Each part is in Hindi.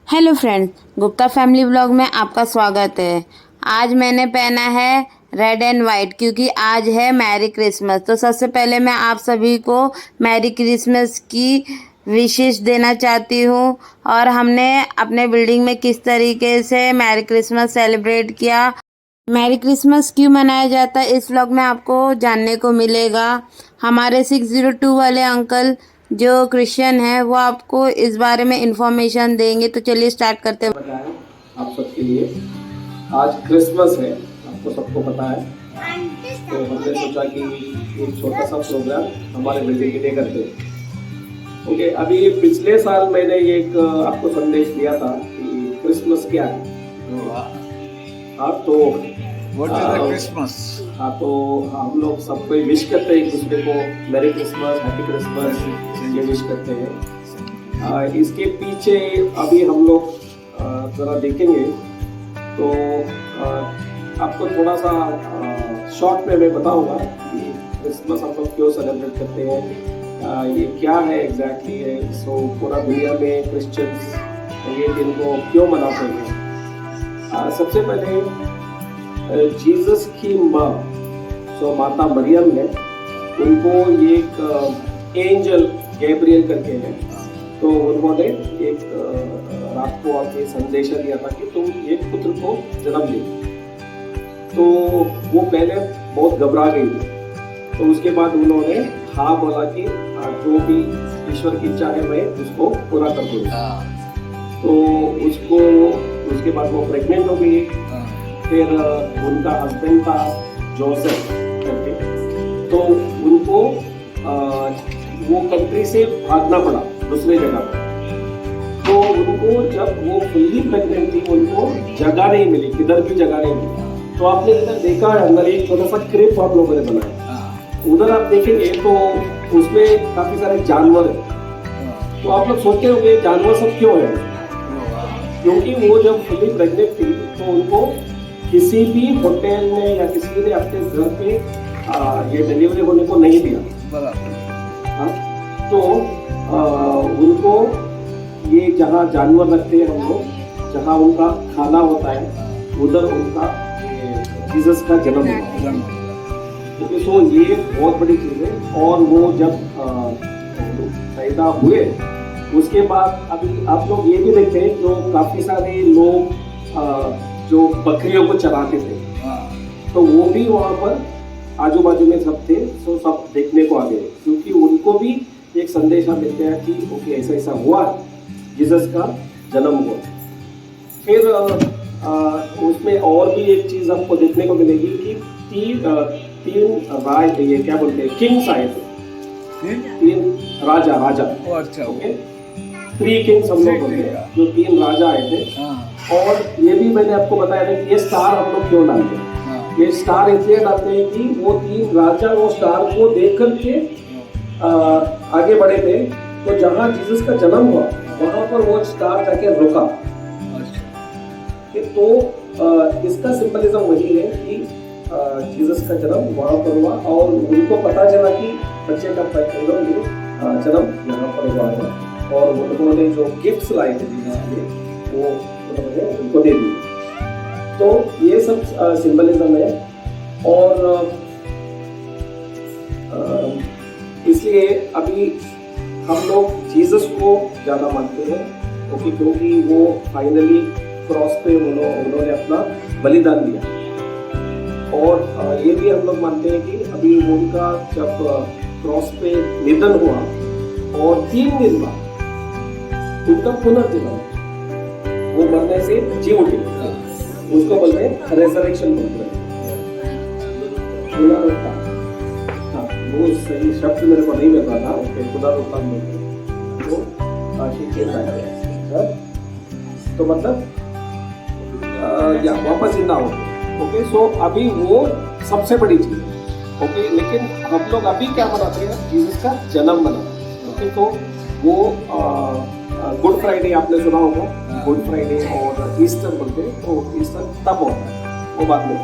Hello friends, Gupta family vlog में आपका स्वागत है। आज मैंने पहना है रेड एंड वाइट क्योंकि आज है मैरी क्रिसमस। तो सबसे पहले मैं आप सभी को मैरी क्रिसमस की विशेष देना चाहती हूँ और हमने अपने बिल्डिंग में किस तरीके से मैरी क्रिसमस सेलिब्रेट किया, मैरी क्रिसमस क्यों मनाया जाता है, इस व्लॉग में आपको जानने को मिलेगा। हमारे 602 वाले अंकल जो क्रिश्चियन है वो आपको इस बारे में इंफॉर्मेशन देंगे। तो चलिए स्टार्ट करते हैं। बताएं आप सबके लिए आज क्रिसमस है, आपको सबको पता है। तो हमने सोचा कि एक छोटा सा प्रोग्राम हमारे बिल्डिंग के लिए करते हैं। ओके, अभी पिछले साल मैंने एक आपको संदेश दिया था कि क्रिसमस क्या है। हाँ, तो क्रिसमस। हाँ, तो हम लोग सबको विश करते हैं एक दूसरे को, मैरी क्रिसमस, हैप्पी क्रिसमस ये विश करते हैं। इसके पीछे अभी हम लोग ज़रा देखेंगे तो आपको थोड़ा सा शॉर्ट में मैं बताऊंगा कि क्रिसमस हम लोग क्यों सेलिब्रेट करते हैं, ये क्या है एग्जैक्टली है। सो पूरा दुनिया में क्रिश्चियंस ये दिन को क्यों मनाते हैं। सबसे पहले जीसस की माँ जो माता मरियम है, उनको एक एंजल गैब्रियल करके है, तो उन्होंने एक रात को आके संदेशा दिया था कि तुम एक पुत्र को जन्म दे। तो वो पहले बहुत घबरा गई थी, तो उसके बाद उन्होंने हाँ बोला कि जो भी ईश्वर की इच्छा है मैं उसको पूरा कर दूंगा। तो उसके बाद वो प्रेग्नेंट हो गई। फिर उनका हस्बैंड था जोसेफ करके, तो उनको वो कंट्री से भागना पड़ा दूसरे जगह पर। तो उनको जब वो फुल्ली प्रेग्नेंट थी उनको जगह नहीं मिली, किधर भी जगह नहीं मिली। तो आपने इधर देखा है अंदर एक छोटा सा क्रिप आप लोगों ने बनाया, उधर आप देखेंगे तो उसमें काफी सारे जानवर है। तो आप लोग सोचते होंगे जानवर सब क्यों है, क्योंकि वो जब फुल्ली प्रेग्नेंट थी तो उनको किसी भी होटल में या किसी ने अपने घर पे ये डिलीवरी होने को नहीं दिया। हाँ, तो उनको ये जहाँ जानवर रखते हैं हम लोग, जहाँ उनका खाना होता है, उधर उनका जीसस का जन्म हुआ। क्योंकि सो ये बहुत बड़ी चीज़ है। और वो जब पैदा हुए उसके बाद अभी आप लोग ये भी देखते हैं जो काफ़ी सारे लोग जो बकरियों को चराते थे, तो वो भी वहाँ पर आजू बाजू में सब थे। तो सब देखने को आ गए क्योंकि उनको भी एक संदेशा मिल गया कि ओके ऐसा ऐसा हुआ, जीसस का जन्म हुआ। फिर उसमें और भी एक चीज़ आपको देखने को मिलेगी कि तीन राज, ये क्या बोलते हैं, किंग्स आए थे, तीन राजा। अच्छा, ओके, 3 किंग्स हम लोग बोलते हैं, जो 3 राजा आए थे। और ये भी मैंने आपको बताया था कि ये स्टार हम लोग क्यों डालते हैं। ये स्टार इसलिए डालते हैं कि वो 3 राजा वो स्टार को देख करके आगे बढ़े थे। तो जहाँ जीसस का जन्म हुआ वहाँ पर वो स्टार जाके रुका। तो इसका सिंबलिज्म वही है कि जीसस का जन्म वहाँ पर हुआ और उनको पता चला कि बच्चे का जन्म यहाँ पर हुआ है। और उन्होंने जो गिफ्ट्स लाए थे जीसस के लिए वो उन्होंने उनको दे दी। तो ये सब सिंबलिज्म है। और इसलिए अभी हम लोग जीसस को ज़्यादा मानते हैं क्योंकि वो फाइनली क्रॉस पे उन्होंने अपना बलिदान दिया। और ये भी हम लोग मानते हैं कि अभी उनका जब क्रॉस पे निधन हुआ और 3 दिन बाद उनका पुनर्जन्म, वो मरने से जी उठे, उसको बोलते हैं रेजरेक्शन बोलते हैं। हाँ, वो सही शब्द मेरे को नहीं मिल रहा था, उसके पुनरुत्थान बोलते हैं। तो मतलब या वापस जिंदा हो। ओके, सो अभी वो सबसे बड़ी चीज है। ओके, लेकिन हम लोग अभी क्या मनाते हैं, जीसस का जन्म मनाते हैं। ओके, तो वो गुड फ्राइडे आपने सुना होगा, गुड फ्राइडे और ईस्टर बोलते हैं। तो ईस्टर तब होता है, वो बाद में।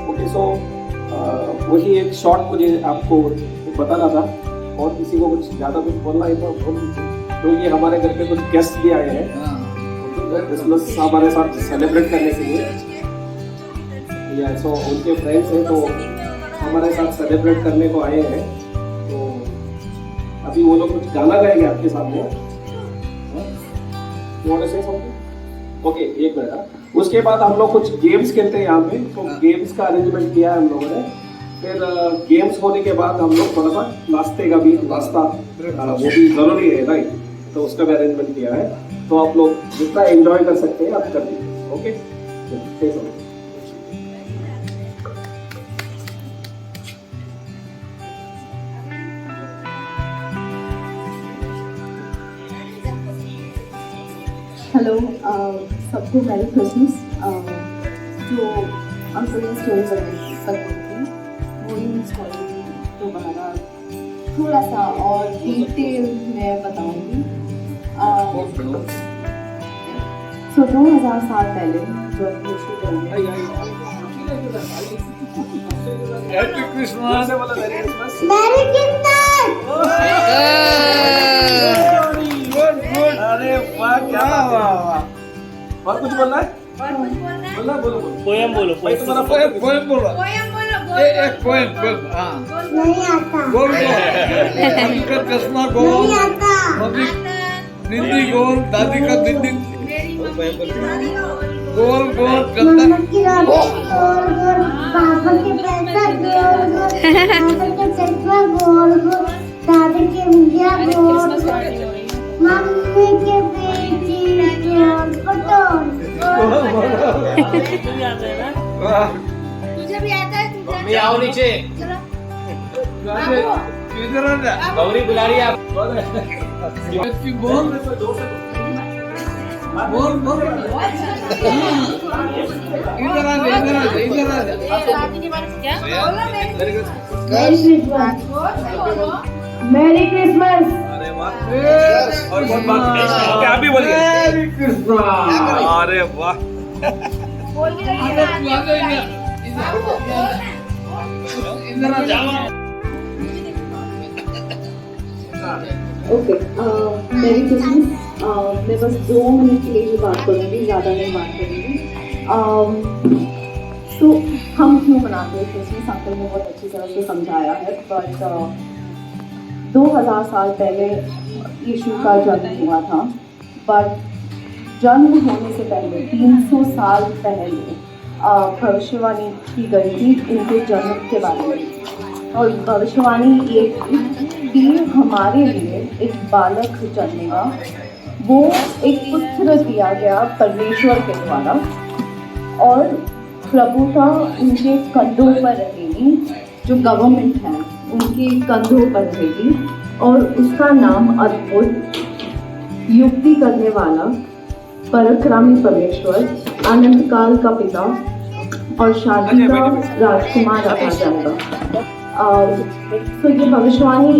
ओके, सो वही एक शॉर्ट मुझे आपको बताना था। और किसी को कुछ ज़्यादा कुछ बोलना है तो बोल दीजिए। तो ये हमारे घर पे कुछ गेस्ट भी आए हैं। क्रिसमस हमारे साथ सेलिब्रेट करने के लिए। या सो उनके फ्रेंड्स हैं तो हमारे साथ सेलिब्रेट करने को आए हैं। तो अभी वो लोग कुछ गाना गाएंगे आपके सामने। ओके, एक मिनट। उसके बाद हम लोग कुछ गेम्स खेलते हैं यहाँ पे, तो गेम्स का अरेंजमेंट किया है हम लोगों ने। फिर गेम्स होने के बाद हम लोग थोड़ा सा नाश्ते का भी, नाश्ता वो भी जरूरी है राइट, तो उसका भी अरेंजमेंट किया है। तो आप लोग जितना एंजॉय कर सकते हैं आप कर दीजिए। ओके, हेलो सबको मैरी क्रिसमस। जो अंकल ने स्टोरी बताई कल थी वही स्टोरी दोबारा थोड़ा सा और डिटेल में बताऊंगी। तो 2000 साल पहले जब यीशु जन्मे हैप्पी क्रिसमस। अरे वाह, क्या वाह। और कुछ बोलना है? बोलना, बोलो। पोयम बोलो। भाई तुम्हारा पोएम बोलो। एक पोएम बोल। हाँ नहीं आता बोल मम्मी का चश्मा गोल, मम्मी निंदी गोल, दादी का निंदी गोल गोल चंदन। पापा के पैसा गोल गोल, पापा के चश्मा गोल गोल, दादी के मुंडिया गोल गोल, मम्मी के बेटी गोल पटोल। तुझे भी आता है? मम्मी आओ नीचे। इधर आ जा। गौरी बुला रही है आप। की बोल बोल बोल। इधर आ जा, इधर आ जा, इधर आ जा। Merry Christmas. अरे वाह, और बहुत बात क्या भी बोलिए। Merry Christmas. अरे वाह, इधर आ जा। Okay, merry Christmas. मैं बस 2 मिनट के लिए ही बात करूँगी, ज़्यादा नहीं बात करूँगी। तो हम क्यों मनाते हैं क्रिसमस? अंकल ने बहुत अच्छी तरह से समझाया है। बट 2000 साल पहले यीशु का जन्म हुआ था। बट जन्म होने से पहले 300 साल पहले भविष्यवाणी की गई थी इनके जन्म के बारे में। और भविष्यवाणी ये थी कि हमारे लिए एक बालक जन्मेगा, वो एक पुत्र दिया गया परमेश्वर के द्वारा, और प्रभुता उनके कंधों पर रहेगी। जो गवर्नमेंट है उनके कंधों पर रहेगी, और उसका नाम अद्भुत, युक्ति करने वाला, पराक्रमी परमेश्वर, आनंद काल का पिता और शांति का राजकुमार रखा जाएगा। तो ये भविष्यवाणी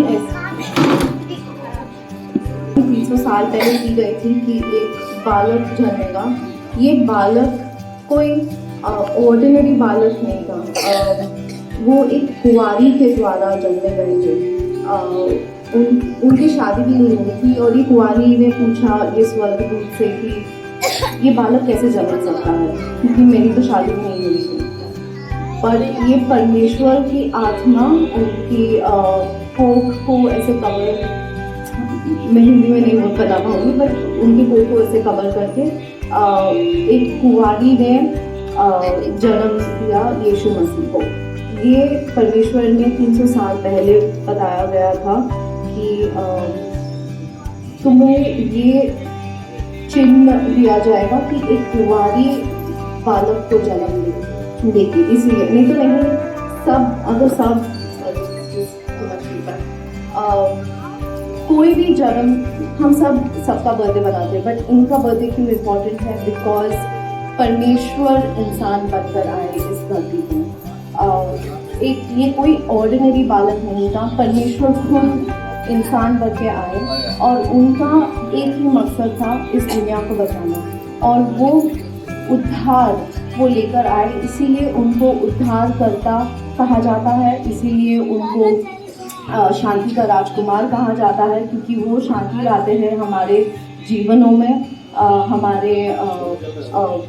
300 साल पहले की गई थी कि एक बालक जन्मेगा। ये बालक कोई ऑर्डिनरी बालक नहीं था। वो एक कुंवारी के द्वारा जन्मे गए थे। उनकी शादी भी नहीं हुई थी, और ये कुंवारी ने पूछा ये स्वर्गदूत से कि ये बालक कैसे जन्म सकता है, क्योंकि मेरी तो शादी भी नहीं हुई थी। पर ये परमेश्वर की आत्मा उनकी कोख को ऐसे कवर, मैं हिंदी में नहीं बता पाऊँगी, बट उनकी कोख को ऐसे कवर करके एक कुंवारी ने जन्म दिया यीशु मसीह को। ये परमेश्वर ने 300 साल पहले बताया गया था कि तुम्हें ये चिन्ह दिया जाएगा कि एक कुंवारी बालक को जन्म देगी। इसलिए नहीं तो नहीं सब, अगर सब कोई भी जन्म, हम सबका बर्थडे बनाते हैं, बट इनका बर्थडे क्यों इम्पोर्टेंट है? बिकॉज परमेश्वर इंसान बनकर आए इस धरती पे। एक ये कोई ऑर्डिनरी बालक नहीं था, परमेश्वर खुद इंसान बन के आए, और उनका एक ही मकसद था इस दुनिया को बचाना, और वो उद्धार वो लेकर आए। इसीलिए उनको उद्धारकर्ता कहा जाता है, इसीलिए उनको शांति का राजकुमार कहा जाता है, क्योंकि वो शांति लाते हैं हमारे जीवनों में। हमारे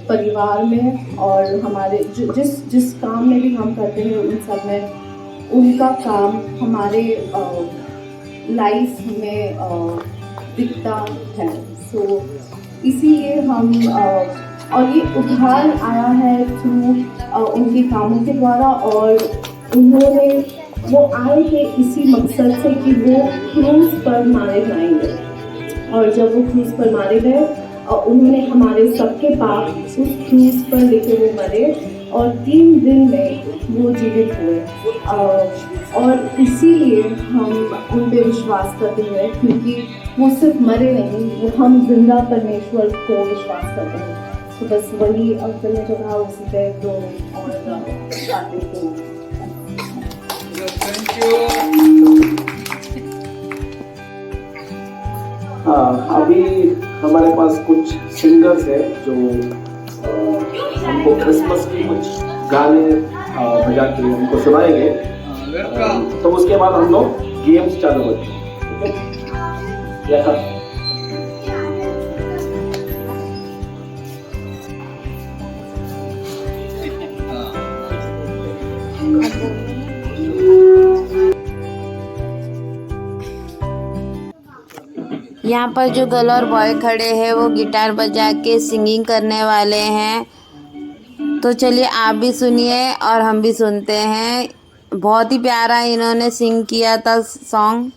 परिवार में और हमारे जिस काम में भी हम करते हैं उन सब में उनका काम हमारे लाइफ में दिखता है। सो इसीलिए हम और ये उद्धार आया है थ्रू उनके कामों के द्वारा, और वो आए थे इसी मकसद से कि वो क्रूस पर मारे जाएंगे, और जब वो क्रूस पर मारे गए उन्होंने हमारे सबके पाप उस क्रूस पर लेके वो मरे और 3 दिन में वो जीवित हुए। और इसीलिए हम उन पे विश्वास करते हैं, क्योंकि वो सिर्फ मरे नहीं, वो हम जिंदा परमेश्वर को विश्वास करते हैं। तो बस वही अक्ल ने जो कहा उसी पे दो और बातें को। Thank you. हाँ, अभी हमारे पास कुछ सिंगर्स हैं जो हमको क्रिसमस की कुछ गाने बजा के हमको सुनाएंगे। वेलकम। तो उसके बाद हम लोग गेम्स चालू करते हैं। ठीक है? यहाँ पर जो गर्ल और बॉय खड़े हैं वो गिटार बजा के सिंगिंग करने वाले हैं। तो चलिए आप भी सुनिए और हम भी सुनते हैं। बहुत ही प्यारा इन्होंने सिंग किया था सॉन्ग।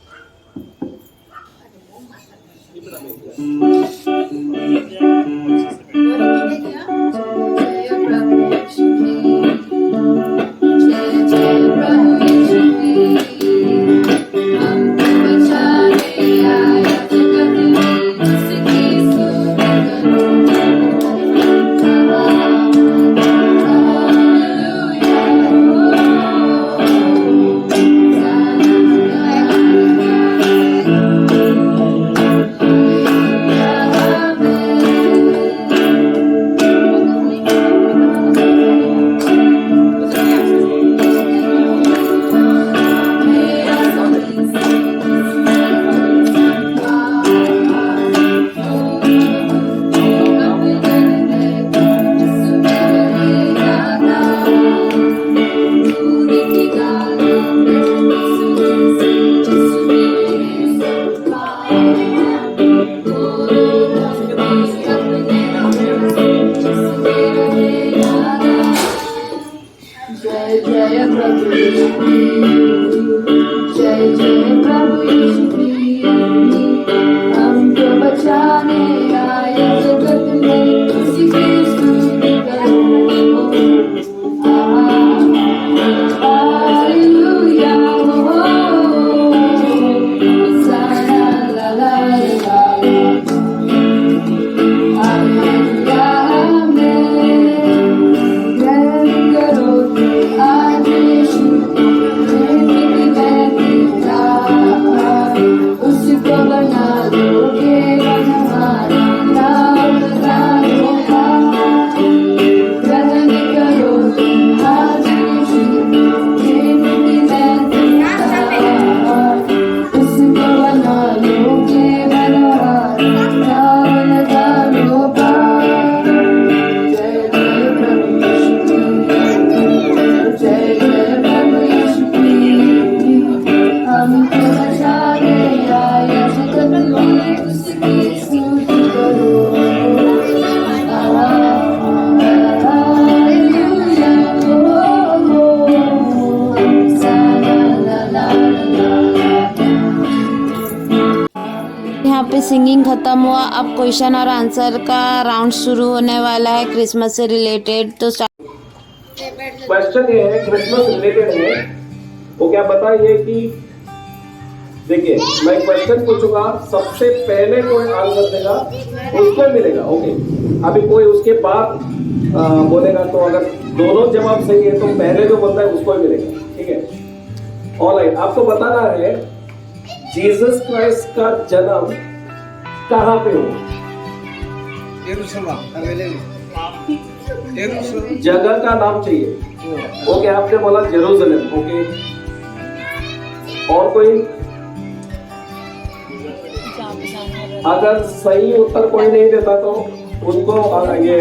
यहाँ पे सिंगिंग खत्म हुआ। अब क्वेश्चन और आंसर का राउंड शुरू होने वाला है क्रिसमस से रिलेटेड। तो क्वेश्चन ये है, क्रिसमस रिलेटेड है। वो क्या बताइए कि देखिए मैं क्वेश्चन पूछूंगा, सबसे पहले कोई आंसर देगा उसको मिलेगा। ओके, अभी कोई उसके बाद बोलेगा, तो अगर दोनों जवाब सही है तो पहले जो बोलता है उसको ही मिलेगा। ठीक है, ऑलराइट। आपको बताना है जीसस क्राइस्ट का जन्म कहाँ पे हुआ? जगह का नाम चाहिए। ओके, आपने बोला जेरूसलम। ओके, और कोई? अगर सही उत्तर कोई नहीं देता तो उनको ये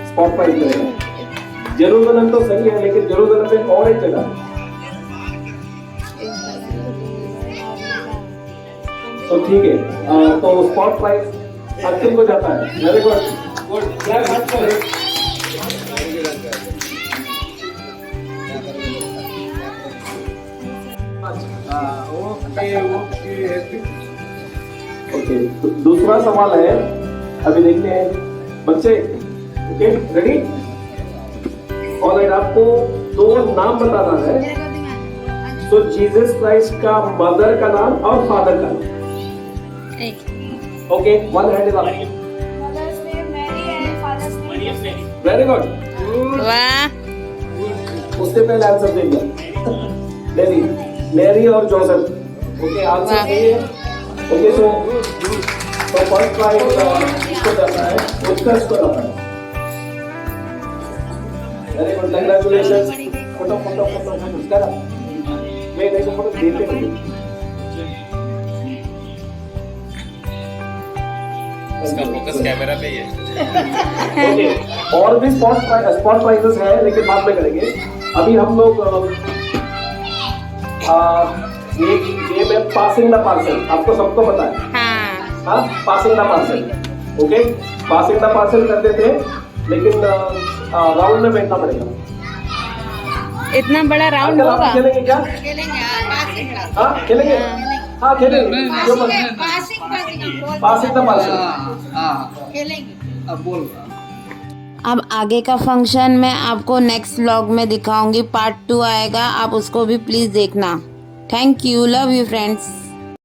स्पॉट प्राइज मिलेगा। जेरूसलम तो सही है, लेकिन जेरूसलम में और एक जगह, तो ठीक है, तो स्पॉट प्राइज अंतिम को जाता है। वेरी गुड, क्लैप हाथ करें। ओके, दूसरा सवाल है, अभी देखते हैं बच्चे। Okay, ready? ऑलराइट, आपको दो नाम बताना है। तो जीसस क्राइस्ट का मदर का नाम और फादर का नाम। Okay, one hand is up. Very good, वाह, उससे पहले आंसर दे दिया। मैरी और जोसेफ। ओके, आंसर सही है। ओके, तो फर्स्ट प्राइज इसको जाता है, उत्कर्ष को जाता है। Very good, congratulations. Photo photo photo photo मैं नहीं तो फोटो देते नहीं। इसका फोकस कैमरा पे ही है। ओके, और भी स्पॉट प्राइजेस है, लेकिन बाद में करेंगे। अभी हम लोग ये गेम है पासिंग द पार्सल। आपको सबको पता है, हाँ, passing the parcel. Okay, passing the parcel करते थे, लेकिन राउंड में बैठना पड़ेगा। इतना बड़ा राउंड अंकल, आप होगा। खेलेंगे क्या? हाँ, खेलेंगे। हाँ, खेलेंगे। Passing the parcel. अब बोल। अब आगे का फंक्शन मैं आपको नेक्स्ट व्लॉग में दिखाऊंगी, पार्ट 2 आएगा, आप उसको भी प्लीज़ देखना। Thank you, love you friends.